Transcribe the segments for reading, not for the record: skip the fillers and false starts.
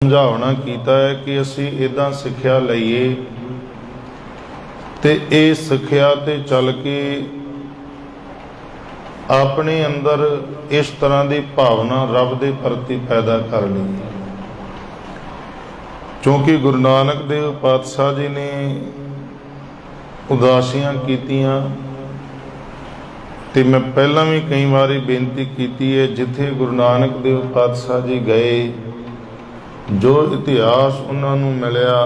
समझावना कीता है कि असी इदां सिक्ख्या लईए ते इह सिक्ख्या ते चल के अपने अंदर इस तरह की भावना रब दे प्रति पैदा कर लईए। क्योंकि गुरु नानक देव पातशाह जी ने उदासियां कीतियां ते मैं पहला भी कई बारी बेनती की है, जिथे गुरु नानक देव पातशाह जी गए जो इतिहास उन्होंने मिलिया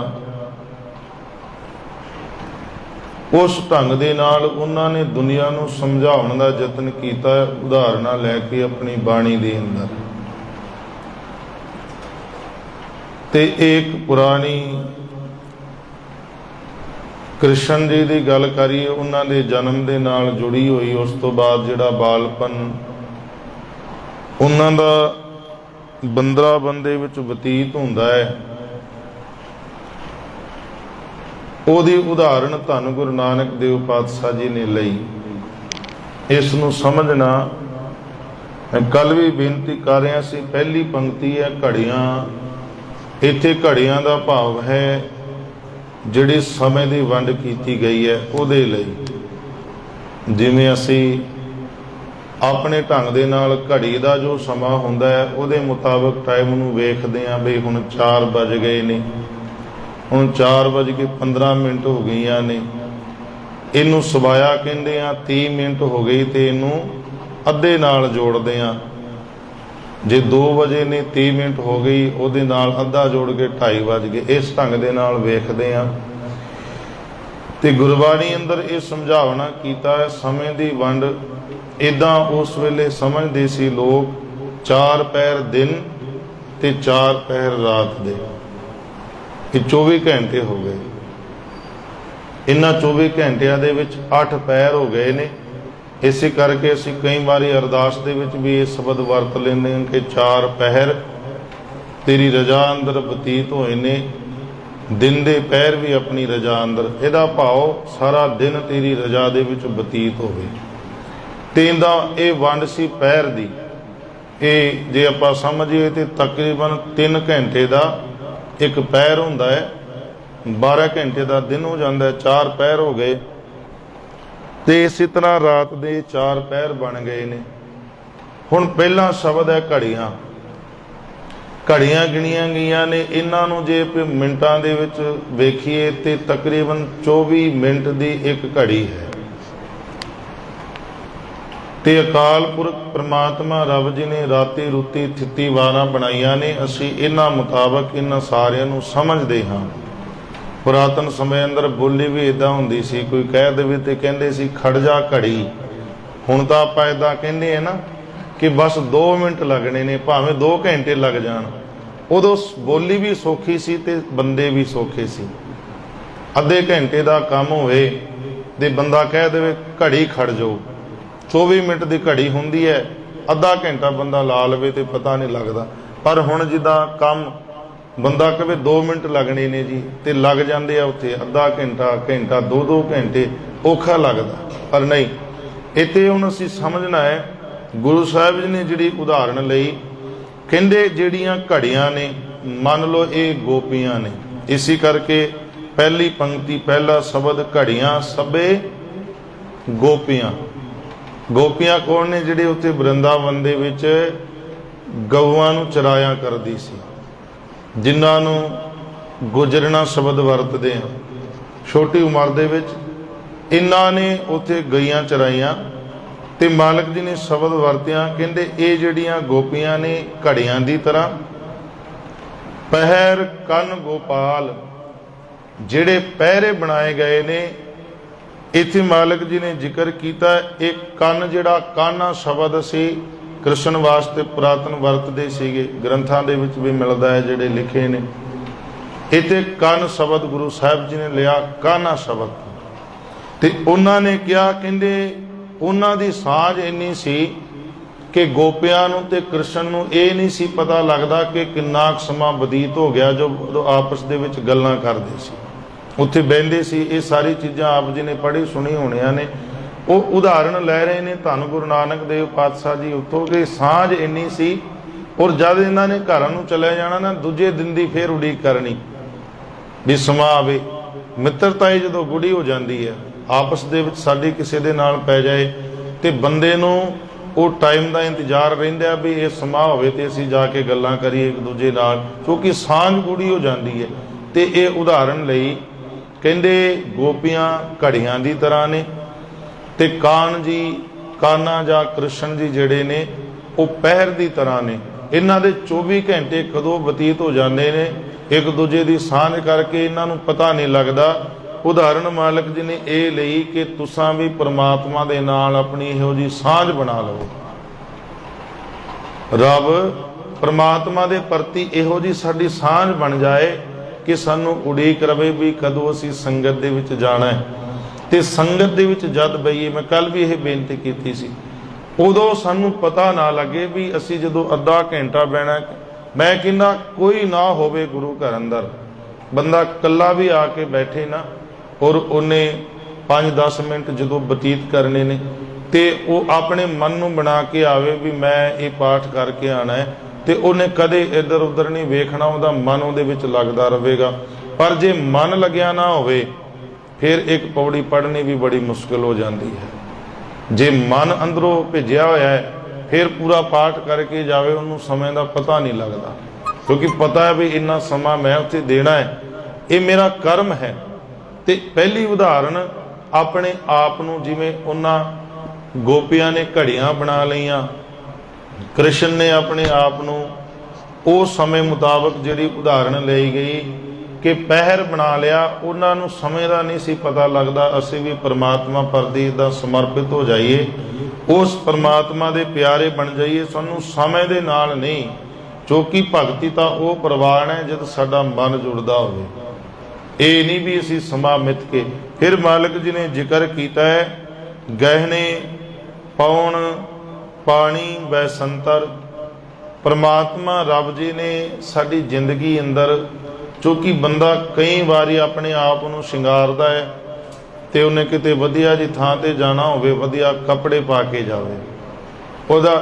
उस ढंग दे नाल उन्होंने दुनिया नूं समझाउण दा यतन कीता है, उदाहरणा लैके अपनी बाणी दे अंदर। ते एक पुरानी कृष्ण जी की गल करिए, उन्होंने जन्म दे नाल जुड़ी हुई, उस तो बाद जिहड़ा बालपन उन्हां दा बंदराबन दे विच बतीत हुंदा है, उहदी उदाहरण धन गुरु नानक देव पातशाह जी ने लई। इस नूं समझना मैं कल भी बेनती कर रहा सी, पहली पंक्ति है घड़ियां। इत्थे घड़ियां दा भाव है जिहड़ी समय दी वंड कीती गई है उहदे लई। जिवें असीं अपने ढंग दे नाल घड़ी का जो समा हुंदा है उहदे मुताबिक टाइम नूं वेखदे हां भी हुण 4 बज गए ने, हुण 4:15 हो गईयां ने, इनू सवाया कहंदे आ, 30 मिनट हो गई तो इनू अद्धे नाल जोड़दे आ। जे 2 बजे ने 30 मिनट हो गई उहदे नाल अद्धा जोड़ के 2:30 बज गए। इस ढंग दे नाल वेखदे आ ते गुरबाणी अंदर ये समझावना कीता है, समय की वंड इदां उस वेले समझदे सी लोग, 4 पहर दिन ते 4 पहर रात दे, ये 24 घंटे हो गए। इन्हां 24 घंटिया दे विच 8 पहर हो गए ने। इस करके असीं कई बारी अरदास दे विच भी ये शब्द वरत लैंदे हां कि 4 पहर तेरी रजा अंदर बतीत होए ने, दिन दे पहर भी अपनी रजा अंदर। इहदा भाव सारा दिन तेरी रजा दे विच बतीत होवे। तेंदा ये वंड सी पहर दी। ये जे आपां समझिए तो तकरीबन 3 घंटे का एक पहर हुंदा है, 12 घंटे का दिन हो जाता है, 4 पहर हो गए। तो इस तरह रात के 4 पहर बन गए ने। हुण पहला शब्द है घड़ियां। घड़ियां गिणियां गईयां ने, इन्हां नूं जे मिनटां दे विच वेखीए तो तकरीबन 24 मिनट की एक घड़ी है। ते अकाल पुरख परमात्मा रब जी ने राती रुती थिती वारां बनाईयां ने। असीं इन्हां मुताबक इन्हां सारियां नूं समझदे हां। पुरातन समय अंदर बोली भी इदां हुंदी सी, कोई कह देवे ते कहंदे सी खड़ जा घड़ी। हुण तां आपां इदां कहंदे हां ना कि बस 2 मिनट लगने ने, भावें 2 घंटे लग जाण। उदों बोली भी सौखी सी ते बंदे भी सौखे सी। अद्धे घंटे का काम होवे ते बंदा कह देवे घड़ी खड़ जाओ, 24 मिनट की घड़ी होंदी है, अद्धा घंटा बंदा ला लवे तो पता नहीं लगता। पर हुण जिद्दां काम बंदा कहे 2 मिनट लगने ने जी, तो लग जाते आ उत्थे अद्धा घंटा, घंटा, 2-2 घंटे, औखा लगता। पर नहीं, इत्थे हुण असीं समझना है, गुरु साहिब जी ने जिहड़ी उदाहरण लई, कहंदे जिहड़ियां घड़ियां ने, मान लो ये गोपियां ने। इसी करके पहली पंक्ति पहला शब्द घड़ियां सभे गोपियां। गोपियां कौन ने? जिहड़े उत्थे वृंदावन दे विच गऊआं नूं चराया करदी सी, जिन्हां नूं गुजरना शब्द वरतदे हां। छोटी उमर दे विच इन्हां ने उत्थे गईयां चराइयां ते मालक जी ने शब्द वरतिया, कहंदे ये जिहड़ियां गोपियां ने घड़ियां दी तरह, पहर कन गोपाल, जिहड़े पहरे बनाए गए ने। इत्थे मालक जी ने जिक्र किया एक कन, जिहड़ा काना शब्द असी कृष्ण वास्ते पुरातन वरतदे सीगे, ग्रंथां दे विच भी मिलदा है जिहड़े लिखे ने। इत्थे कन शब्द गुरु साहिब जी ने लिया, काना शब्द। ते उन्हां ने कहा, कहंदे उन्हां दी साझ इन्नी सी कि गोपियां नूं ते कृष्ण नूं ये नहीं सी पता लगदा कि किन्ना समा बतीत हो गया जो आपस दे विच गल्लां करदे सी, उत्थे बहिंदे सी। ये सारी चीज़ां आप जी ने पढ़ी सुनी होणियां ने। वो उदाहरण लै रहे ने धन गुरु नानक देव पातशाह जी उत्थों कि सांझ इन्नी सी और जद इन्हां ने घरां नूं चले जाना ना, दूजे दिन दी फिर उड़ीक करनी भी समा आवे। मित्रता ही जदों गुड़ी हो जाती है, आपस दे विच साडी किसी दे नाल पै जाए तो बंदे नूं वो टाइम का इंतजार रहिंदा भी ये समा होवे ते असीं जाके गल्लां करिए एक दूजे नाल, क्योंकि सांझ गूढ़ी हो जाती है। तो ये उदाहरण लई कहंदे गोपियां घड़ियां दी तरह ने ते कान जी काना जां कृष्ण जी जिहड़े ने वो पहर दी तरह ने। इन्हां दे 24 घंटे कदों बतीत हो जाते हैं, एक दूजे की सांझ करके इन्हां नूं पता नहीं लगता। उदाहरण मालक जी ने यह लई कि तुसां भी परमात्मा दे नाल अपनी इहो जी सांझ बना लो। रब परमात्मा दे प्रति इहो जी साडी सांझ बन जाए कि सानू उड़ीक रवे भी कदों असीं संगत दे विच जाना है। ते संगत दे विच जद बईए, मैं कल भी यह बेनती कीती सी, उदों सानू पता ना लगे भी असीं जदों अद्धा घंटा बहना। मैं कहना कोई ना होवे गुरु घर अंदर, बंदा कल्ला भी आके बैठे ना और उन्हें 5-10 मिनट जो बतीत करने ने ते वो अपने मन नूं बना के आवे भी मैं ये पाठ करके आना है, तो उन्हें कदे इधर उधर नहीं वेखना, उहदा मन उहदे विच लगदा रहेगा। पर जे मन लग्या ना होवे फिर एक पौड़ी पढ़नी भी बड़ी मुश्किल हो जाती है। जे मन अंदरों भेजिया होया है फिर पूरा पाठ करके जावे, उन्होंने समय का पता नहीं लगता, क्योंकि पता है भी इन्ना समा मैं उत्थे देना है, ये मेरा कर्म है। तो पहली उदाहरण अपने आप नूं, जिवें उन्हां गोपियां ने घड़ियां बना लईआं, कृष्ण ने अपने आप नूं उस समय मुताबक जिहड़ी उदाहरण ली गई कि पहर बना लिया, उन्हां नूं समय का नहीं सी पता लगता। असीं भी परमात्मा प्रति इदां समर्पित हो जाइए, उस परमात्मा दे प्यारे बन जाइए, सानू समय दे नाल नहीं, क्योंकि भगती तो वो प्रवान है जद साडा मन जुड़दा होवे। ये नहीं भी असीं समा मिथ के। फिर मालिक जी ने जिक्र किया है गहने पाउण पानी बैसंतर। परमात्मा रब जी ने साडी जिंदगी अंदर, क्योंकि बंदा कई बारी अपने आप नूं शिंगारदा है तो उन्हें किते वधिया जी थां ते जाना होवे, वधिया कपड़े पा के जावे, उहदा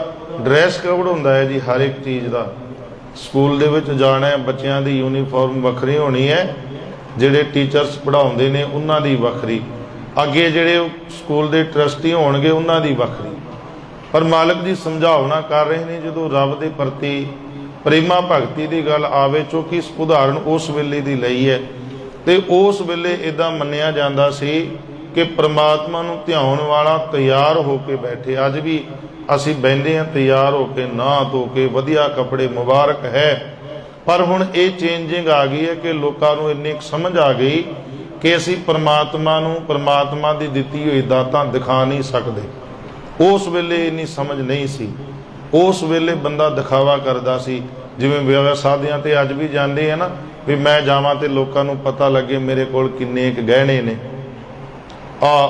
ड्रैस कोड हुंदा है जी हर एक चीज़ का। स्कूल दे विच जाना है, बच्चों की यूनीफॉर्म वखरी होनी है, जिहड़े टीचर्स पढ़ाउंदे ने उन्हां दी वखरी, अगे जिहड़े स्कूल दे ट्रस्टी होणगे उन्हां दी वखरी। पर मालिक जी समझावना कर रहे हैं जदों रब दे प्रति प्रेमा भगती की गल आवे, क्योंकि इस उदाहरण उस वेले दी लई है। तो उस वेले इदां मन्निया जांदा सी कि परमात्मा नूं ध्याउण वाला तैयार होके बैठे। अज भी असीं बहिंदे हां तैयार होके, नहा धो के, वधिया कपड़े, मुबारक है। पर हुण ये चेंजिंग आ गई है कि लोकां नूं इन्नी समझ आ गई कि असीं परमात्मा नूं परमात्मा दी दित्ती होई दातां दिखा नहीं सकदे। उस वेले इन्नी समझ नहीं सी। उस वेले बंदा दिखावा करदा सी, जिवें विआह शादियां ते अज भी जांदे है ना भी मैं जावां ते लोकां नूं पता लगे मेरे कोल किन्ने क गहणे ने,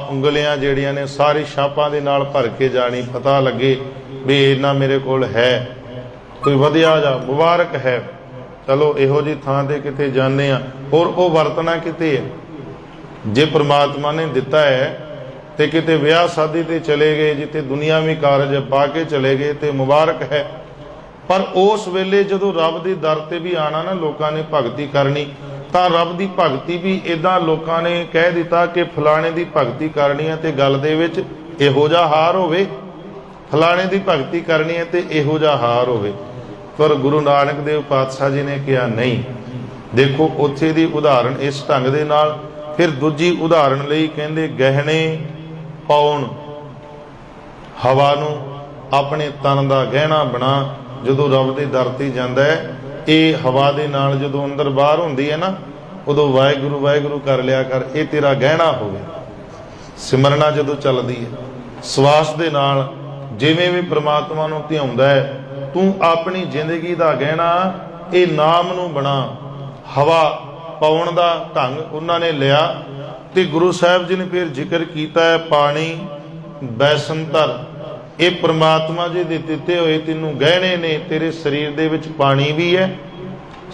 उंगलियां जिहड़ियां ने सारी छापां दे नाल भर के जानी, पता लगे भी इन्ना मेरे कोल है, कोई वधिया जा मुबारक है। चलो इहो जी थां ते किते जाने आ और वो वरतना किते है। जे परमात्मा ने दिता है तो किते विआह शादी ते चले गए, जिते दुनियावी कारज पा के चले गए तो मुबारक है। पर उस वेले जदों रब दे दर ते भी आना ना, लोकां ने भगती करनी, तो रब दी भगती भी इदां लोकां ने कह दिता कि फलाणे दी भगती करनी है तो गल दे विच इहो जिहा हार होवे, फलाणे दी भगती करनी है तो इहो जिहा हार होवे। पर गुरु नानक देव पातशाह जी ने कहा नहीं। देखो उत्थे दी उदाहरण इस ढंग दे नाल। फिर दूजी उदाहरण लई कहंदे गहने पाउण, हवा नूं अपने तन का गहना बना। जदों रब दे दर ते जांदा है, ये हवा दे नाल जदों अंदर बाहर हुंदी है ना, उदों वाहिगुरू कर लिया कर, ये तेरा गहना होवे। सिमरना जदों चलदी है सवास दे नाल, जिवें भी परमात्मा नूं ध्याउंदा है, तू अपनी जिंदगी का गहना ये नाम नूं बना। हवा पाउण दा ढंग उन्होंने लिया। तो गुरु साहब जी ने फिर जिक्र किया है पानी बैसंतर, ये परमात्मा जी दे दिते हुए तेनों गहने ने। तेरे शरीर दे विच पानी भी है,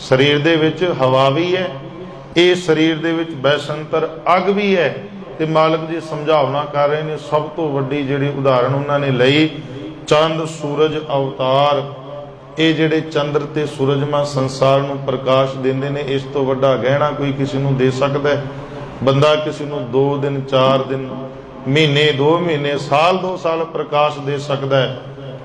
शरीर दे विच हवा भी है, ये शरीर दे विच बैसंतर अग भी है। तो मालिक जी समझावना कर रहे हैं। सब तो वड्डी जिहड़ी उदाहरण उन्होंने लई, चंद सूरज अवतार, ਇਹ ਜਿਹੜੇ ਚੰਦਰ ਤੇ ਸੂਰਜਮਾ ਸੰਸਾਰ ਨੂੰ ਪ੍ਰਕਾਸ਼ ਦਿੰਦੇ ਨੇ, ਇਸ ਤੋਂ ਵੱਡਾ ਗਹਿਣਾ ਕੋਈ ਕਿਸੇ ਨੂੰ ਦੇ ਸਕਦਾ ਹੈ? ਬੰਦਾ ਕਿਸੇ ਨੂੰ 2 ਦਿਨ 4 ਦਿਨ, ਮਹੀਨੇ 2 ਮਹੀਨੇ, ਸਾਲ 2 ਸਾਲ ਪ੍ਰਕਾਸ਼ ਦੇ ਸਕਦਾ ਹੈ।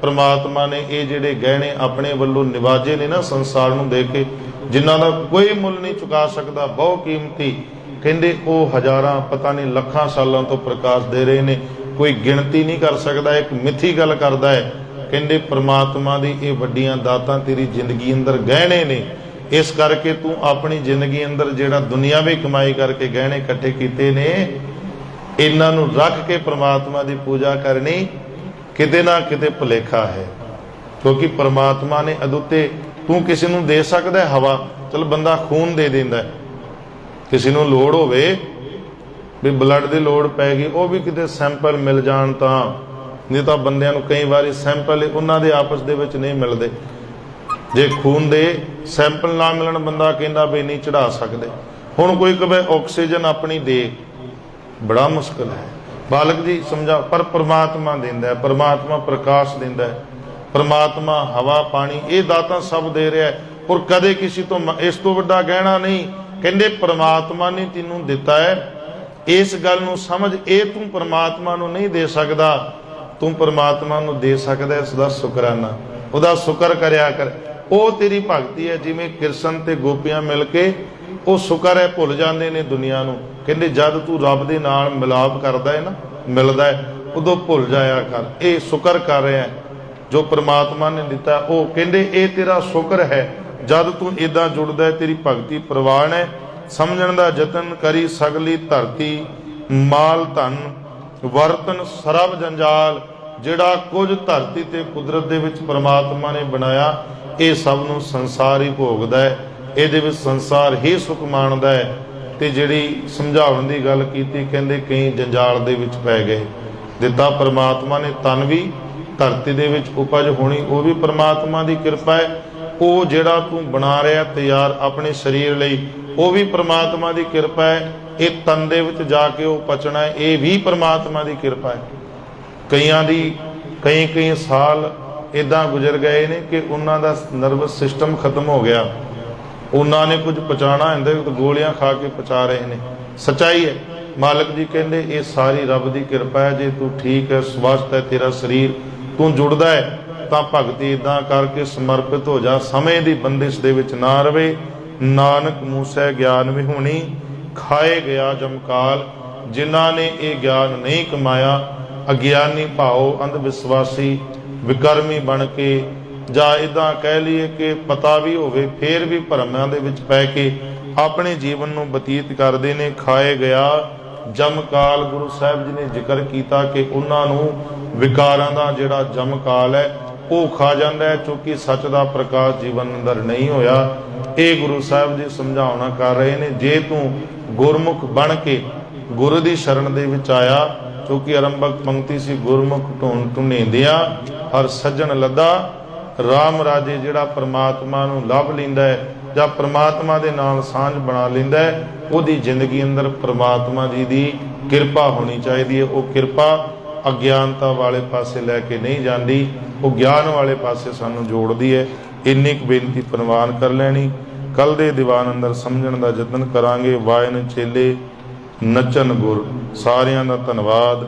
ਪ੍ਰਮਾਤਮਾ ਨੇ ਇਹ ਜਿਹੜੇ ਗਹਿਣੇ ਆਪਣੇ ਵੱਲੋਂ ਨਿਵਾਜੇ ਨੇ ਨਾ ਸੰਸਾਰ ਨੂੰ ਦੇ ਕੇ, ਜਿਨ੍ਹਾਂ ਦਾ ਕੋਈ ਮੁੱਲ ਨਹੀਂ ਚੁਕਾ ਸਕਦਾ, ਬਹੁ ਕੀਮਤੀ, ਕਹਿੰਦੇ ਉਹ ਹਜ਼ਾਰਾਂ ਪਤਾ ਨਹੀਂ ਲੱਖਾਂ ਸਾਲਾਂ ਤੋਂ ਪ੍ਰਕਾਸ਼ ਦੇ ਰਹੇ ਨੇ, ਕੋਈ ਗਿਣਤੀ ਨਹੀਂ ਕਰ ਸਕਦਾ। ਇੱਕ ਮਿੱਥੀ ਗੱਲ ਕਰਦਾ ਹੈ, ਕਹਿੰਦੇ ਪ੍ਰਮਾਤਮਾ ਦੀ ਇਹ ਵੱਡੀਆਂ ਦਾਤਾਂ ਤੇਰੀ ਜ਼ਿੰਦਗੀ ਅੰਦਰ ਗਹਿਣੇ ਨੇ, ਇਸ ਕਰਕੇ ਤੂੰ ਆਪਣੀ ਜ਼ਿੰਦਗੀ ਅੰਦਰ ਜਿਹੜਾ ਦੁਨਿਆਵੀ ਕਮਾਈ ਕਰਕੇ ਗਹਿਣੇ ਇਕੱਠੇ ਕੀਤੇ ਨੇ, ਇਹਨਾਂ ਨੂੰ ਰੱਖ ਕੇ ਪ੍ਰਮਾਤਮਾ ਦੀ ਪੂਜਾ ਕਰਨੀ ਕਿਤੇ ਨਾ ਕਿਤੇ ਭੁਲੇਖਾ ਹੈ। ਕਿਉਂਕਿ ਪ੍ਰਮਾਤਮਾ ਨੇ ਅਦੁੱਤੇ, ਤੂੰ ਕਿਸੇ ਨੂੰ ਦੇ ਸਕਦਾ ਹਵਾ, ਚਲ ਬੰਦਾ ਖੂਨ ਦੇ ਦਿੰਦਾ, ਕਿਸੇ ਨੂੰ ਲੋੜ ਹੋਵੇ ਵੀ ਬਲੱਡ ਦੀ ਲੋੜ ਪੈ ਗਈ, ਉਹ ਵੀ ਕਿਤੇ ਸੈਂਪਲ ਮਿਲ ਜਾਣ ਤਾਂ, ਨਹੀਂ ਤਾਂ ਬੰਦਿਆਂ ਨੂੰ ਕਈ ਵਾਰੀ ਸੈਂਪਲ ਉਹਨਾਂ ਦੇ ਆਪਸ ਦੇ ਵਿੱਚ ਨਹੀਂ ਮਿਲਦੇ। ਜੇ ਖੂਨ ਦੇ ਸੈਂਪਲ ਨਾ ਮਿਲਣ, ਬੰਦਾ ਕਹਿੰਦਾ ਵੀ ਨਹੀਂ ਚੜਾ ਸਕਦੇ। ਹੁਣ ਕੋਈ ਕਹੇ ਆਕਸੀਜਨ ਆਪਣੀ ਦੇ, ਬੜਾ ਮੁਸ਼ਕਿਲ ਹੈ। ਬਾਲਕ ਜੀ ਸਮਝਾ, ਪਰ ਪ੍ਰਮਾਤਮਾ ਦਿੰਦਾ ਹੈ, ਪ੍ਰਮਾਤਮਾ ਪ੍ਰਕਾਸ਼ ਦਿੰਦਾ ਹੈ, ਪ੍ਰਮਾਤਮਾ ਹਵਾ ਪਾਣੀ ਇਹ ਦਾਤਾਂ ਸਭ ਦੇ ਰਿਹਾ ਹੈ, ਔਰ ਕਦੇ ਕਿਸੇ ਤੋਂ ਇਸ ਤੋਂ ਵੱਡਾ ਗਹਿਣਾ ਨਹੀਂ। ਕਹਿੰਦੇ ਪ੍ਰਮਾਤਮਾ ਨੇ ਤੈਨੂੰ ਦਿੱਤਾ ਹੈ, ਇਸ ਗੱਲ ਨੂੰ ਸਮਝ, ਇਹ ਤੂੰ ਪ੍ਰਮਾਤਮਾ ਨੂੰ ਨਹੀਂ ਦੇ ਸਕਦਾ, ਤੂੰ ਪ੍ਰਮਾਤਮਾ ਨੂੰ ਦੇ ਸਕਦਾ ਇਸ ਦਾ ਸ਼ੁਕਰਾਨਾ, ਉਹਦਾ ਸ਼ੁਕਰ ਕਰਿਆ ਕਰ। ਉਹ ਤੇਰੀ ਭਗਤੀ ਹੈ। ਜਿਵੇਂ ਕ੍ਰਿਸ਼ਨ ਤੇ ਗੋਪੀਆਂ ਮਿਲ ਕੇ ਉਹ ਸ਼ੁਕਰ ਹੈ ਭੁੱਲ ਜਾਂਦੇ ਨੇ ਦੁਨੀਆ ਨੂੰ। ਕਹਿੰਦੇ ਜਦ ਤੂੰ ਰੱਬ ਦੇ ਨਾਲ ਮਿਲਾਪ ਕਰਦਾ ਹੈ ਨਾ, ਮਿਲਦਾ ਹੈ, ਉਦੋਂ ਭੁੱਲ ਜਾਇਆ ਕਰ, ਇਹ ਸ਼ੁਕਰ ਕਰ ਰਿਹਾ ਜੋ ਪ੍ਰਮਾਤਮਾ ਨੇ ਦਿੱਤਾ। ਉਹ ਕਹਿੰਦੇ ਇਹ ਤੇਰਾ ਸ਼ੁਕਰ ਹੈ, ਜਦ ਤੂੰ ਇਦਾਂ ਜੁੜਦਾ ਹੈ, ਤੇਰੀ ਭਗਤੀ ਪ੍ਰਵਾਨ ਹੈ। ਸਮਝਣ ਦਾ ਯਤਨ ਕਰੀ ਸਗਲੀ ਧਰਤੀ, ਮਾਲ ਧਨ ਵਰਤਨ ਸਰਬ ਜੰਜਾਲ। ਜਿਹੜਾ ਕੁਝ ਧਰਤੀ ਤੇ ਕੁਦਰਤ ਦੇ ਵਿੱਚ ਪ੍ਰਮਾਤਮਾ ਨੇ ਬਣਾਇਆ, ਇਹ ਸਭ ਨੂੰ ਸੰਸਾਰ ਹੀ ਭੋਗਦਾ ਹੈ, ਇਹਦੇ ਵਿੱਚ ਸੰਸਾਰ ਹੀ ਸੁਖ ਮਾਣਦਾ ਹੈ। ਤੇ ਜਿਹੜੀ ਸਮਝਾਉਣ ਦੀ ਗੱਲ ਕੀਤੀ, ਕਹਿੰਦੇ ਕਈ ਜੰਜਾਲ ਦੇ ਵਿੱਚ ਪੈ ਗਏ। ਦਿੱਤਾ ਪ੍ਰਮਾਤਮਾ ਨੇ ਤਨ ਵੀ, ਧਰਤੀ ਦੇ ਵਿੱਚ ਉਪਜ ਹੋਣੀ ਉਹ ਵੀ ਪ੍ਰਮਾਤਮਾ ਦੀ ਕਿਰਪਾ ਹੈ। ਉਹ ਜਿਹੜਾ ਤੂੰ ਬਣਾ ਰਿਹਾ ਤਿਆਰ ਆਪਣੇ ਸਰੀਰ ਲਈ, ਉਹ ਵੀ ਪ੍ਰਮਾਤਮਾ ਦੀ ਕਿਰਪਾ ਹੈ। ਇਹ ਤਨ ਦੇ ਵਿੱਚ ਜਾ ਕੇ ਉਹ ਪਚਣਾ ਹੈ, ਇਹ ਵੀ ਪ੍ਰਮਾਤਮਾ ਦੀ ਕਿਰਪਾ ਹੈ। ਕਈਆਂ ਦੀ ਕਈ ਸਾਲ ਇਦਾਂ ਗੁਜ਼ਰ ਗਏ ਨੇ ਕਿ ਉਹਨਾਂ ਦਾ ਨਰਵਸ ਸਿਸਟਮ ਖਤਮ ਹੋ ਗਿਆ, ਉਹਨਾਂ ਨੇ ਕੁਝ ਪਚਾਣਾ ਹੁੰਦੇ ਗੋਲੀਆਂ ਖਾ ਕੇ ਪਚਾ ਰਹੇ ਨੇ। ਸੱਚਾਈ ਹੈ। ਮਾਲਕ ਜੀ ਕਹਿੰਦੇ ਇਹ ਸਾਰੀ ਰੱਬ ਦੀ ਕਿਰਪਾ ਹੈ। ਜੇ ਤੂੰ ਠੀਕ ਹੈ, ਸਵਸਥ ਹੈ, ਤੇਰਾ ਸਰੀਰ, ਤੂੰ ਜੁੜਦਾ ਹੈ, ਤਾਂ ਭਗਤੀ ਇਦਾਂ ਕਰਕੇ ਸਮਰਪਿਤ ਹੋ ਜਾ, ਸਮੇਂ ਦੀ ਬੰਦਿਸ਼ ਦੇ ਵਿੱਚ ਨਾ ਰਵੇ। ਨਾਨਕ ਮੂਸੈ ਗਿਆਨ ਵਿਹੂਣੀ, ਖਾਏ ਗਿਆ ਜਮਕਾਲ। ਜਿਨ੍ਹਾਂ ਨੇ ਇਹ ਗਿਆਨ ਨਹੀਂ ਕਮਾਇਆ, ਅਗਿਆਨੀ ਭਾਓ, ਅੰਧ ਵਿਸ਼ਵਾਸੀ, ਵਿਕਰਮੀ ਬਣ ਕੇ, ਜਾਂ ਇਦਾਂ ਕਹਿ ਲਈਏ ਕਿ ਪਤਾ ਵੀ ਹੋਵੇ ਫੇਰ ਵੀ ਭਰਮਾਂ ਦੇ ਵਿੱਚ ਪੈ ਕੇ ਆਪਣੇ ਜੀਵਨ ਨੂੰ ਬਤੀਤ ਕਰਦੇ ਨੇ। ਖਾਏ ਗਿਆ ਜਮਕਾਲ, ਗੁਰੂ ਸਾਹਿਬ ਜੀ ਨੇ ਜ਼ਿਕਰ ਕੀਤਾ ਕਿ ਉਹਨਾਂ ਨੂੰ ਵਿਕਾਰਾਂ ਦਾ ਜਿਹੜਾ ਜਮਕਾਲ ਹੈ ਉਹ ਖਾ ਜਾਂਦਾ ਹੈ, ਕਿਉਂਕਿ ਸੱਚ ਦਾ ਪ੍ਰਕਾਸ਼ ਜੀਵਨ ਅੰਦਰ ਨਹੀਂ ਹੋਇਆ। ਇਹ ਗੁਰੂ ਸਾਹਿਬ ਜੀ ਸਮਝਾਉਣਾ ਕਰ ਰਹੇ ਨੇ। ਜੇ ਤੂੰ ਗੁਰਮੁਖ ਬਣ ਕੇ ਗੁਰੂ ਦੀ ਸ਼ਰਨ ਦੇ ਵਿੱਚ ਆਇਆ, ਕਿਉਂਕਿ ਆਰੰਭਕ ਪੰਕਤੀ ਸੀ, ਗੁਰਮੁਖ ਢੂੰਢਿੰਦਿਆਂ ਹਰ ਸੱਜਣ ਲੱਦਾ। ਰਾਮ ਰਾਜੇ ਜਿਹੜਾ ਪ੍ਰਮਾਤਮਾ ਨੂੰ ਲੱਭ ਲੈਂਦਾ ਹੈ ਜਾਂ ਪ੍ਰਮਾਤਮਾ ਦੇ ਨਾਲ ਸਾਂਝ ਬਣਾ ਲੈਂਦਾ ਹੈ, ਉਹਦੀ ਜ਼ਿੰਦਗੀ ਅੰਦਰ ਪ੍ਰਮਾਤਮਾ ਜੀ ਦੀ ਕਿਰਪਾ ਹੋਣੀ ਚਾਹੀਦੀ ਹੈ। ਉਹ ਕਿਰਪਾ ਅਗਿਆਨਤਾ ਵਾਲੇ ਪਾਸੇ ਲੈ ਕੇ ਨਹੀਂ ਜਾਂਦੀ, ਉਹ ਗਿਆਨ ਵਾਲੇ ਪਾਸੇ ਸਾਨੂੰ ਜੋੜਦੀ ਹੈ। ਇੰਨੀ ਕੁ ਬੇਨਤੀ ਪ੍ਰਵਾਨ ਕਰ ਲੈਣੀ। ਕੱਲ ਦੇ ਦੀਵਾਨ ਅੰਦਰ ਸਮਝਣ ਦਾ ਯਤਨ ਕਰਾਂਗੇ। ਵਾਇਨ ਚੇਲੇ ਨੱਚਨ ਗੁਰ। ਸਾਰਿਆਂ ਦਾ ਧੰਨਵਾਦ।